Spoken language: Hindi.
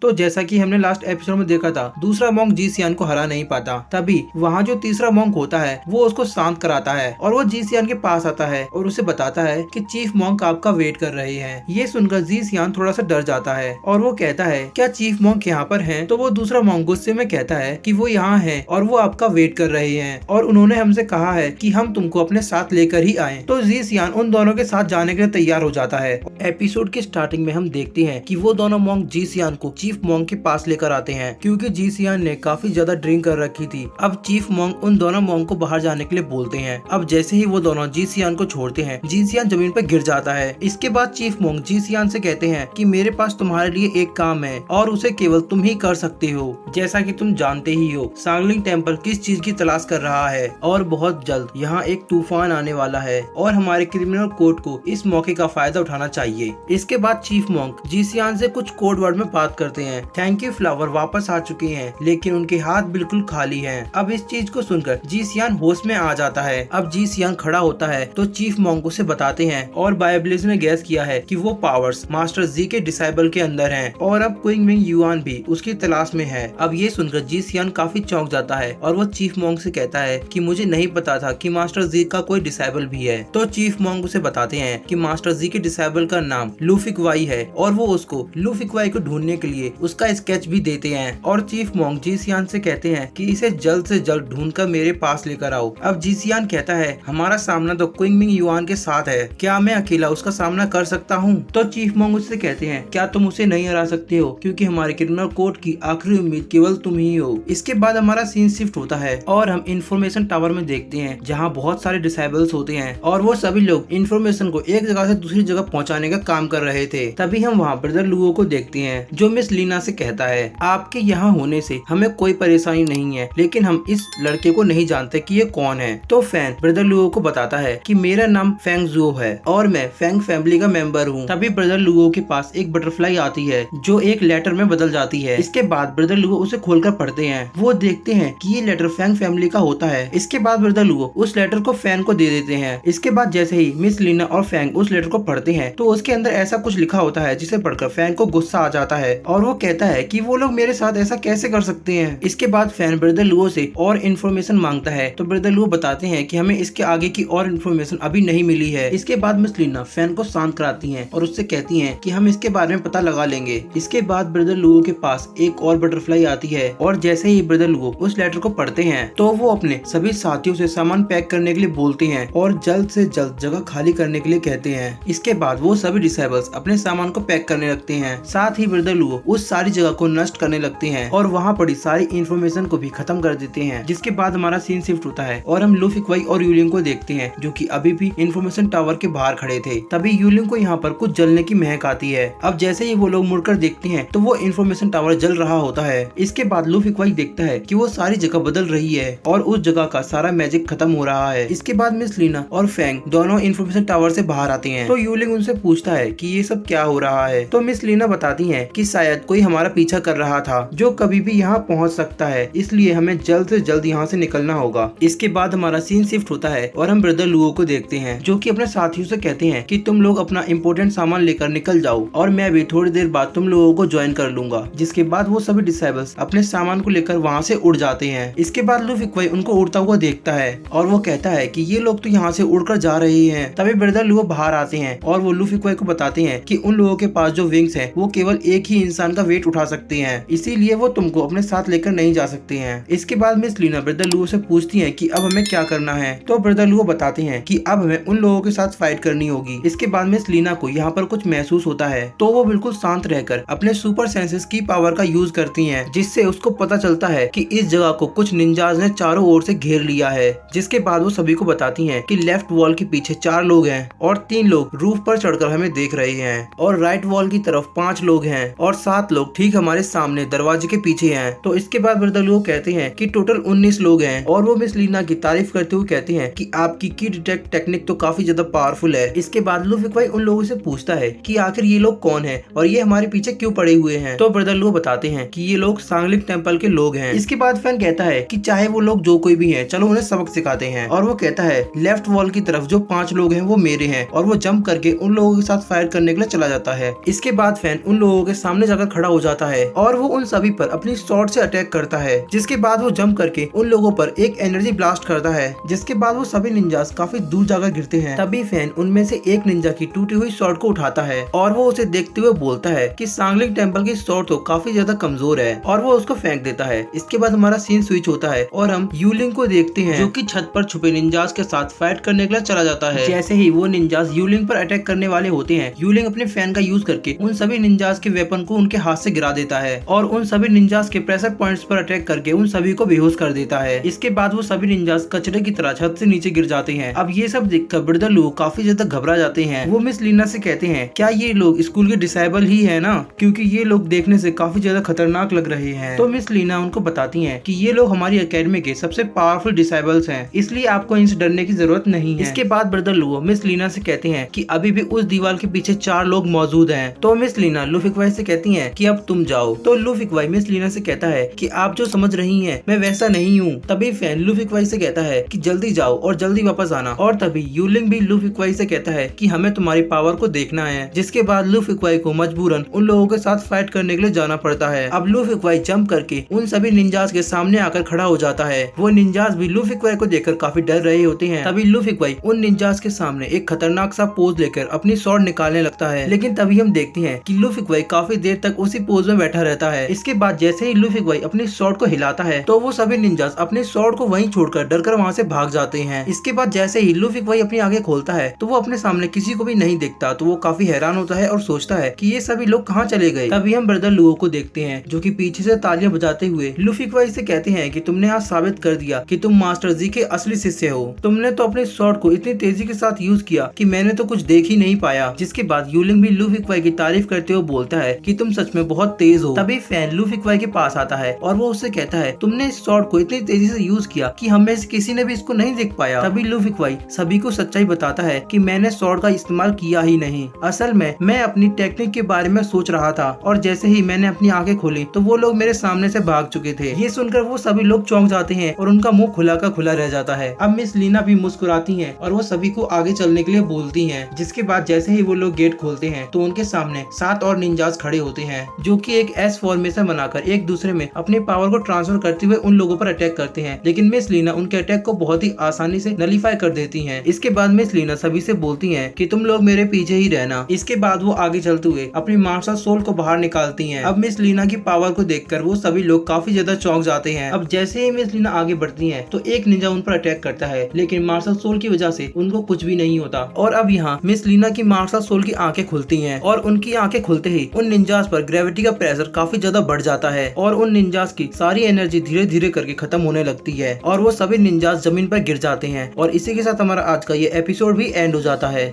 तो जैसा कि हमने लास्ट एपिसोड में देखा था, दूसरा मॉन्क जी सियान को हरा नहीं पाता। तभी वहाँ जो तीसरा मॉन्क होता है वो उसको शांत कराता है और वो जी सियान के पास आता है और उसे बताता है कि चीफ मॉन्क आपका वेट कर रहे हैं। ये सुनकर जी सियान थोड़ा सा डर जाता है और वो कहता है क्या चीफ मॉन्क यहाँ पर हैं? तो वो दूसरा मॉन्क गुस्से में कहता है कि वो यहाँ हैं और वो आपका वेट कर रहे हैं और उन्होंने हमसे कहा है कि हम तुमको अपने साथ लेकर ही आए। तो जी सियान उन दोनों के साथ जाने के लिए तैयार हो जाता है। एपिसोड की स्टार्टिंग में हम देखते हैं कि वो दोनों मॉन्क जी सियान को चीफ मॉन्क के पास लेकर आते हैं क्योंकि जी सियान ने काफी ज्यादा ड्रिंक कर रखी थी। अब चीफ मॉन्क उन दोनों मॉन्क को बाहर जाने के लिए बोलते हैं। अब जैसे ही वो दोनों जी सियान को छोड़ते हैं, जी सियान जमीन पर गिर जाता है। इसके बाद चीफ मॉन्क जी सियान से कहते हैं कि मेरे पास तुम्हारे लिए एक काम है और उसे केवल तुम ही कर सकते हो। जैसा कि तुम जानते ही हो, सांगलिंग टेम्पल किस चीज की तलाश कर रहा है और बहुत जल्द यहाँ एक तूफान आने वाला है और हमारे क्रिमिनल कोर्ट को इस मौके का फायदा उठाना चाहिए। इसके बाद चीफ मॉन्क जी सियान से कुछ कोड वर्ड में बात करते हैं। थैंक यू फ्लावर वापस आ चुके हैं लेकिन उनके हाथ बिल्कुल खाली हैं। अब इस चीज को सुनकर जी सियान होश में आ जाता है। अब जी सियान खड़ा होता है तो चीफ मॉन्क उसे बताते हैं और बायब्लिज ने गैस किया है कि वो पावर्स मास्टर जी के डिसाइबल के अंदर हैं और अब क्विंग मिंग युआन भी उसकी तलाश में है। अब ये सुनकर जी सियान काफी चौंक जाता है और वो चीफ मॉन्क से कहता है कि मुझे नहीं पता था कि मास्टर जी का कोई डिसाइबल भी है। तो चीफ मॉन्क उसे बताते हैं कि मास्टर जी के डिसाइबल का नाम लूफिक्वाई है और वो उसको लूफिक्वाई को ढूंढने के लिए उसका स्केच भी देते हैं। और चीफ मॉन्क जी सियान से कहते हैं कि इसे जल्द से जल्द ढूंढकर मेरे पास लेकर आओ। अब जी सियान कहता है हमारा सामना तो क्विंग मिंग युआन के साथ है, क्या मैं अकेला उसका सामना कर सकता हूँ? तो चीफ मॉन्क उससे कहते हैं क्या तुम उसे नहीं हरा सकते हो क्योंकि हमारे क्रिमिनल कोर्ट की आखिरी उम्मीद केवल तुम ही हो। इसके बाद हमारा सीन शिफ्ट होता है और हम इंफॉर्मेशन टावर में देखते हैं जहाँ बहुत सारे डिसाइबल्स होते हैं और वो सभी लोग इंफॉर्मेशन को एक जगह से दूसरी जगह पहुँचाने का काम कर रहे थे। तभी हम वहाँ ब्रदर लुओ को देखते हैं जो मिस लीना से कहता है आपके यहाँ होने से हमें कोई परेशानी नहीं है लेकिन हम इस लड़के को नहीं जानते कि ये कौन है। तो फैन ब्रदर लुओ को बताता है कि मेरा नाम फेंग जुओ है और मैं फेंग फैमिली का मेंबर हूँ। तभी ब्रदर लुओ के पास एक बटरफ्लाई आती है जो एक लेटर में बदल जाती है। इसके बाद ब्रदर लुओ उसे खोलकर पढ़ते हैं। वो देखते हैं कि ये लेटर फेंग फैमिली का होता है। इसके बाद ब्रदर लुओ उस लेटर को फैन को दे देते हैं। इसके बाद जैसे ही मिस लीना और फैंग उस लेटर को पढ़ते हैं तो उसके अंदर ऐसा कुछ लिखा होता है जिसे पढ़कर फैन को गुस्सा आ जाता है और वो कहता है कि वो लोग मेरे साथ ऐसा कैसे कर सकते हैं। इसके बाद फैन ब्रदर लुओ से और इन्फॉर्मेशन मांगता है तो ब्रदर लुओ बताते हैं कि हमें इसके आगे की और इन्फॉर्मेशन अभी नहीं मिली है। इसके बाद मिस लीना फैन को शांत कराती हैं और उससे कहती हैं कि हम इसके बारे में पता लगा लेंगे। इसके बाद ब्रदर लुओ के पास एक और बटरफ्लाई आती है और जैसे ही ब्रदर लुओ उस लेटर को पढ़ते हैं तो वो अपने सभी साथियों से सामान पैक करने के लिए बोलते हैं और जल्द से जल्द जगह खाली करने के लिए कहते हैं। इसके बाद वो सभी डिसाइबल्स अपने सामान को पैक करने लगते हैं। साथ ही ब्रदर लुओ उस सारी जगह को नष्ट करने लगते हैं और वहाँ पड़ी सारी इन्फॉर्मेशन को भी खत्म कर देते हैं। जिसके बाद हमारा सीन शिफ्ट होता है और हम लूफिक्वाई और यूलिंग को देखते हैं जो कि अभी भी इन्फॉर्मेशन टावर के बाहर खड़े थे। तभी यूलिंग को यहाँ पर कुछ जलने की महक आती है। अब जैसे ही वो लोग मुड़कर देखते हैं तो वो इन्फॉर्मेशन टावर जल रहा होता है। इसके बाद लूफिक्वाई देखता है कि वो सारी जगह बदल रही है और उस जगह का सारा मैजिक खत्म हो रहा है। इसके बाद मिस लीना और फैंग दोनों इन्फॉर्मेशन टावर से बाहर आते हैं तो यूलिंग उनसे पूछता है कि ये सब क्या हो रहा है। तो मिस लीना बताती हैं कि शायद कोई हमारा पीछा कर रहा था जो कभी भी यहाँ पहुँच सकता है, इसलिए हमें जल्द से जल्द यहाँ से निकलना होगा। इसके बाद हमारा सीन शिफ्ट होता है और हम ब्रदर लुओ को देखते हैं जो कि अपने साथियों से कहते हैं कि तुम लोग अपना इम्पोर्टेंट सामान लेकर निकल जाओ और मैं भी थोड़ी देर बाद तुम लोगों को ज्वाइन कर लूंगा। जिसके बाद वो सभी डिसाइबल्स अपने सामान को लेकर वहाँ से उड़ जाते हैं। इसके बाद लूफिक्वाई उनको उड़ता हुआ देखता है और वो कहता है कि ये लोग तो यहाँ से उड़कर जा रहे हैं। तभी ब्रदर लुओ बाहर आते हैं और वो लूफिक्वाई को बताते हैं कि उन लोगों के पास जो विंग्स हैं वो केवल एक ही इंसान का वेट उठा सकते हैं, इसीलिए वो तुमको अपने साथ लेकर नहीं जा सकते हैं। इसके बाद मिस लीना ब्रदर लुओ से पूछती है कि अब हमें क्या करना है। तो ब्रदर लुओ बताते हैं कि अब हमें उन लोगों के साथ फाइट करनी होगी। इसके बाद मिस लीना को यहाँ पर कुछ महसूस होता है तो वो बिल्कुल शांत रहकर अपने सुपर सेंसेस की पावर का यूज करती हैं, जिससे उसको पता चलता है कि इस जगह को कुछ निंजाज ने चारों ओर से घेर लिया है। जिसके बाद वो सभी को बताती हैं कि लेफ्ट वॉल के पीछे 4 लोग हैं और 3 लोग रूफ पर चढ़कर हमें देख रहे हैं और राइट वॉल की तरफ 5 लोग हैं और 7 लोग ठीक हमारे सामने दरवाजे के पीछे हैं। तो इसके बाद ब्रदर लुओ कहते हैं कि टोटल 19 लोग हैं और वो मिस लीना की तारीफ करते हुए कहते हैं कि आपकी की डिटेक्ट टेक्निक तो काफी ज्यादा पावरफुल है। इसके बाद लूफिक्वाई उन लोगों से पूछता है कि आखिर ये लोग कौन हैं और ये हमारे पीछे क्यों पड़े हुए हैं। तो ब्रदर लुओ बताते हैं कि ये लोग सांगलिंग टेम्पल के लोग हैं। इसके बाद फैन कहता है कि चाहे वो लोग जो कोई भी हैं, चलो उन्हें सबक सिखाते हैं। और वो कहता है लेफ्ट वॉल की तरफ जो 5 लोग हैं वो मेरे हैं और वो जंप करके उन लोगों के साथ फायर करने के लिए चला जाता है। इसके बाद फैन उन लोगों के सामने जाकर खड़ा हो जाता है और वो उन सभी पर अपनी शॉर्ट से अटैक करता है, जिसके बाद वो जंप करके उन लोगों पर एक एनर्जी ब्लास्ट करता है, जिसके बाद वो सभी निंजास काफी दूर जाकर गिरते हैं। तभी फैन उनमें से एक निंजा की टूटी हुई शॉर्ट को उठाता है और वो उसे देखते हुए बोलता है कि सांगलिंग टेम्पल की शॉर्ट तो काफी ज्यादा कमजोर है, और वो उसको फेंक देता है। इसके बाद हमारा सीन स्विच होता है और हम यूलिंग को देखते हैं, जो कि छत पर छुपे निंजास के साथ फाइट करने के लिए चला जाता है। जैसे ही वो निंजास यूलिंग पर अटैक करने वाले होते हैं, यूलिंग अपने फैन का यूज करके उन सभी निंजास के वेपन को उनके हाथ से गिरा देता है और उन सभी निंजास के प्रेशर पॉइंट्स पर अटैक करके उन सभी को बेहोश कर देता है। इसके बाद वो सभी निंजास कचरे की तरह छत से नीचे गिर जाते हैं। अब ये सब देखकर ब्रदर लू काफी ज्यादा घबरा जाते हैं। वो मिस लीना से कहते हैं, क्या ये लोग स्कूल के डिसेबल ही है ना, क्योंकि ये लोग देखने से काफी ज्यादा खतरनाक लग रहे हैं। तो मिस लीना उनको बताती हैं कि ये लोग हमारी एकेडमी के सबसे पावरफुल डिसेबल्स हैं, इसलिए आपको इनसे डरने की जरूरत नहीं है। इसके बाद ब्रदर लू मिस लीना से कहते हैं कि अभी भी उस दीवार के पीछे 4 लोग मौजूद हैं। तो मिस लीना लू फिकवाई से कहती हैं कि अब तुम जाओ। तो लू फिकवाई मिस लीना से कहता है कि आप जो समझ रही हैं मैं वैसा नहीं हूँ। तभी फैन लू फिकवाई से कहता है कि जल्दी जाओ और जल्दी वापस आना। और तभी यूलिंग भी लू फिकवाई से कहता है कि हमें तुम्हारी पावर को देखना है। जिसके बाद लू फिकवाई को मजबूरन उन लोगों के साथ फाइट करने के लिए जाना पड़ता है। अब लू फिकवाई जंप करके उन सभी निंजास के सामने आकर खड़ा हो जाता है। वो निंजास भी लू फिकवाई को देखकर काफी डर रहे होते हैं। तभी लू फिकवाई उन निंजास के सामने एक खतरनाक सा पोज लेकर अपनी स्वॉर्ड निकालने लगता है, लेकिन तभी हम देखते हैं कि लू फिकवाई काफी देर तक उसी पोज में बैठा रहता है। इसके बाद जैसे ही लू फिकवाई अपनी स्वॉर्ड को हिलाता है तो वो सभी निंजास अपनी स्वॉर्ड को वहीं छोड़कर डरकर वहाँ से भाग जाते हैं। इसके बाद जैसे ही लू फिकवाई अपनी आंखें खोलता है तो वो अपने सामने किसी को भी नहीं दिखता। तो वो काफी हैरान होता है और सोचता है कि ये सभी लोग कहाँ चले गए। तभी हम ब्रदर लुओ को देखते हैं, जो कि पीछे से तालियां बजाते हुए लू फिकवाई से कहते हैं कि तुमने आज साबित कर दिया कि तुम मास्टर जी के असली शिष्य हो। तुमने तो अपने स्वॉर्ड को इतनी तेजी के साथ यूज किया कि मैंने तो कुछ देख ही नहीं पाया। जिसके बाद यूलिंग भी लू फिकवाई की तारीफ करते हुए बोलता है कि तुम सच में बहुत तेज हो। तभी फैन लू फिकवाई के पास आता है और वो उससे कहता है तुमने इस स्वॉर्ड को इतनी तेजी से यूज किया कि हम में से किसी ने भी इसको नहीं देख पाया। तभी लू फिकवाई सभी को सच्चाई बताता है कि मैंने स्वॉर्ड का इस्तेमाल किया ही नहीं। असल में मैं अपनी टेक्निक के बारे में सोच रहा था और जैसे ही मैंने अपनी आंखें खोली तो वो लोग मेरे सामने से भाग चुके थे। ये सुनकर वो सभी लोग चौंक जाते हैं और उनका मुंह खुला का खुला रह जाता है। अब मिस लीना भी मुस्कुराती हैं और वो सभी को आगे चलने के लिए बोलती हैं। जिसके बाद जैसे ही वो लोग गेट खोलते हैं तो उनके सामने 7 और निंजास खड़े होते हैं, जो कि एक एस फॉर्मेशन बनाकर एक दूसरे में अपनी पावर को ट्रांसफर करते हुए उन लोगों पर अटैक करते हैं। लेकिन मिस लीना उनके अटैक को बहुत ही आसानी से नलीफाई कर देती हैं। इसके बाद मिस लीना सभी से बोलती हैं कि तुम लोग मेरे पीछे ही रहना। इसके बाद वो आगे चलते हुए अपनी मार्शल सोल को बाहर निकालती हैं। अब मिस लीना की पावर को देखकर वो सभी लोग काफी ज्यादा चौंक जाते हैं। अब जैसे ही मिस लीना आगे बढ़ती हैं तो एक निंजा उन पर अटैक करता है, लेकिन मार्शल सोल की वजह से उनको कुछ भी नहीं होता। और अब यहाँ मिस लीना की मार्शल सोल की आंखें खुलती हैं और उनकी आंखें खुलते ही उन निंजास पर ग्रेविटी का प्रेशर काफी ज्यादा बढ़ जाता है और उन निंजास की सारी एनर्जी धीरे धीरे करके खत्म होने लगती है और वो सभी निंजास जमीन पर गिर जाते हैं। और इसी के साथ हमारा आज का ये एपिसोड भी एंड हो जाता है।